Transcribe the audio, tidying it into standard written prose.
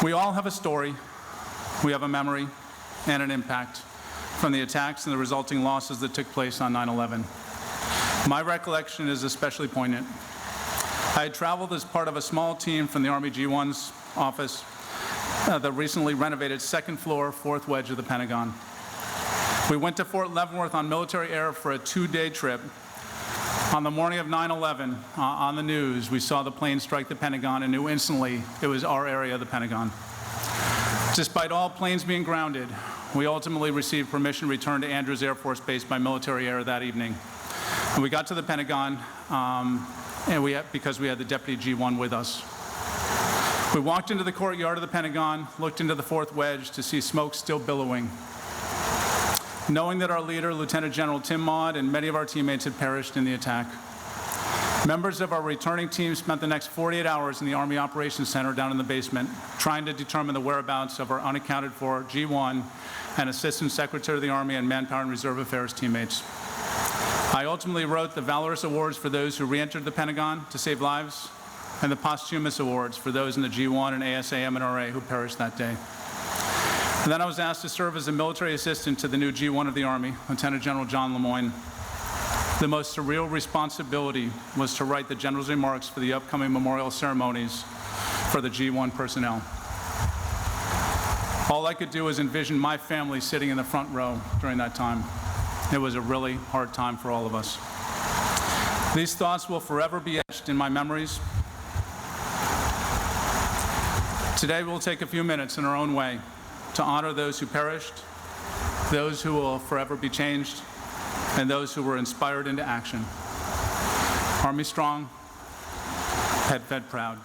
We all have a story, we have a memory, and an impact from the attacks and the resulting losses that took place on 9/11. My recollection is especially poignant. I had traveled as part of a small team from the Army G1's office, the recently renovated second floor, fourth wedge of the Pentagon. We went to Fort Leavenworth on military air for a 2-day trip. On the morning of 9/11, on the news, we saw the plane strike the Pentagon and knew instantly it was our area of the Pentagon. Despite all planes being grounded, we ultimately received permission to return to Andrews Air Force Base by military air that evening. And we got to the Pentagon because we had the Deputy G1 with us. We walked into the courtyard of the Pentagon, looked into the fourth wedge to see smoke still billowing. Knowing that our leader, Lieutenant General Tim Maud, and many of our teammates had perished in the attack. Members of our returning team spent the next 48 hours in the Army Operations Center down in the basement, trying to determine the whereabouts of our unaccounted for G1 and Assistant Secretary of the Army and Manpower and Reserve Affairs teammates. I ultimately wrote the Valorous Awards for those who re-entered the Pentagon to save lives, and the posthumous awards for those in the G1 and ASAM and RA who perished that day. And then I was asked to serve as a military assistant to the new G1 of the Army, Lieutenant General John Lemoyne. The most surreal responsibility was to write the General's remarks for the upcoming memorial ceremonies for the G1 personnel. All I could do was envision my family sitting in the front row during that time. It was a really hard time for all of us. These thoughts will forever be etched in my memories. Today we'll take a few minutes in our own way to honor those who perished, those who will forever be changed, and those who were inspired into action. Army strong, PenFed proud.